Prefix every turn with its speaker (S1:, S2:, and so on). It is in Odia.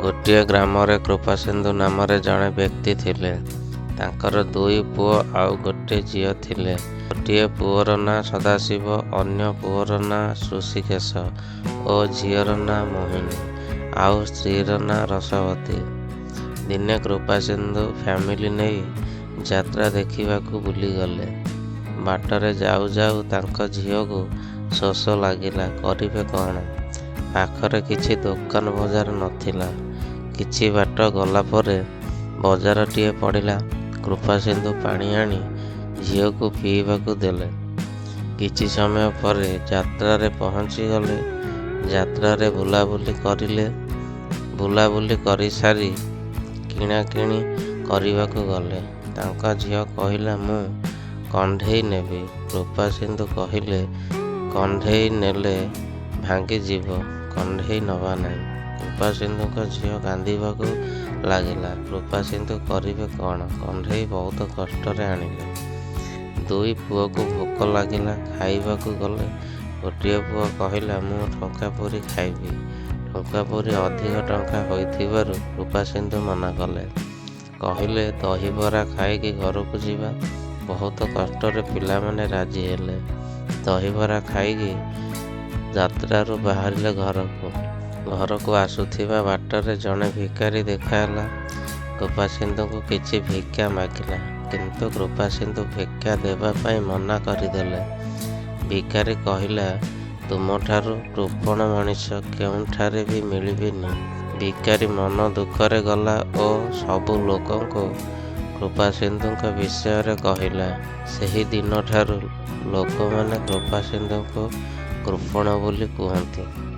S1: ଗୋଟିଏ ଗ୍ରାମରେ କୃପାସିନ୍ଧୁ ନାମରେ ଜଣେ ବ୍ୟକ୍ତି ଥିଲେ। ତାଙ୍କର ଦୁଇ ପୁଅ ଆଉ ଗୋଟିଏ ଝିଅ ଥିଲେ। ଗୋଟିଏ ପୁଅର ନାଁ ସଦାଶିବ, ଅନ୍ୟ ପୁଅର ନାଁ ଋଷିକେଶ ଓ ଝିଅର ନାଁ ମୋହିନୀ ଆଉ ସ୍ତ୍ରୀର ନାଁ ରସବତୀ। ଦିନେ କୃପାସିନ୍ଧୁ ଫ୍ୟାମିଲି ନେଇ ଯାତ୍ରା ଦେଖିବାକୁ ବୁଲିଗଲେ। ବାଟରେ ଯାଉ ଯାଉ ତାଙ୍କ ଝିଅକୁ ଶୋଷ ଲାଗିଲା। କରିବେ କ'ଣ? ପାଖରେ କିଛି ଦୋକାନ ବଜାର ନଥିଲା। କିଛି ବାଟ ଗଲା ପରେ ବଜାରଟିଏ ପଡ଼ିଲା। କୃପାସିନ୍ଧୁ ପାଣି ଆଣି ଝିଅକୁ ପିଇବାକୁ ଦେଲେ। କିଛି ସମୟ ପରେ ଯାତ୍ରାରେ ପହଞ୍ଚିଗଲେ। ଯାତ୍ରାରେ ବୁଲାବୁଲି କରିଲେ। ବୁଲାବୁଲି କରିସାରି କିଣାକିଣି କରିବାକୁ ଗଲେ। ତାଙ୍କ ଝିଅ କହିଲା, ମୁଁ କଣ୍ଢେଇ ନେବି। କୃପାସିନ୍ଧୁ କହିଲେ, କଣ୍ଢେଇ ନେଲେ ଭାଙ୍ଗିଯିବ, କଣ୍ଢେଇ ନେବା ନାହିଁ। କୃପାସିନ୍ଧୁଙ୍କ ଝିଅ କାନ୍ଦିବାକୁ ଲାଗିଲା। କୃପାସିନ୍ଧୁ କରିବେ କ'ଣ? କଣ୍ଢେଇ ବହୁତ କଷ୍ଟରେ ଆଣିଲେ। ଦୁଇ ପୁଅକୁ ଭୋକ ଲାଗିଲା, ଖାଇବାକୁ ଗଲେ। ଗୋଟିଏ ପୁଅ କହିଲା, ମୁଁ ଠୁଙ୍କା ପୁରି ଖାଇବି। ଠୁଙ୍କା ପୁରି ଅଧିକ ଟଙ୍କା ହୋଇଥିବାରୁ କୃପାସିନ୍ଧୁ ମନା କଲେ। କହିଲେ, ଦହିବରା ଖାଇକି ଘରକୁ ଯିବା। ବହୁତ କଷ୍ଟରେ ପିଲାମାନେ ରାଜି ହେଲେ। ଦହିବରା ଖାଇକି ଯାତ୍ରାରୁ ବାହାରିଲେ ଘରକୁ। ଘରକୁ ଆସୁଥିବା ବାଟରେ ଜଣେ ଭିକାରୀ ଦେଖାହେଲା। କୃପାସିନ୍ଧୁଙ୍କୁ କିଛି ଭିକ୍ଷା ମାଗିଲା, କିନ୍ତୁ କୃପାସିନ୍ଧୁ ଭିକ୍ଷା ଦେବା ପାଇଁ ମନା କରିଦେଲେ। ଭିକାରୀ କହିଲା, ତୁମଠାରୁ କୃପଣ ମଣିଷ କେଉଁଠାରେ ବି ମିଳିବେନି। ଭିକାରୀ ମନ ଦୁଃଖରେ ଗଲା ଓ ସବୁ ଲୋକଙ୍କୁ କୃପାସିନ୍ଧୁଙ୍କ ବିଷୟରେ କହିଲା। ସେହି ଦିନଠାରୁ ଲୋକମାନେ କୃପାସିନ୍ଧୁଙ୍କୁ କୃପଣ ବୋଲି କୁହନ୍ତି।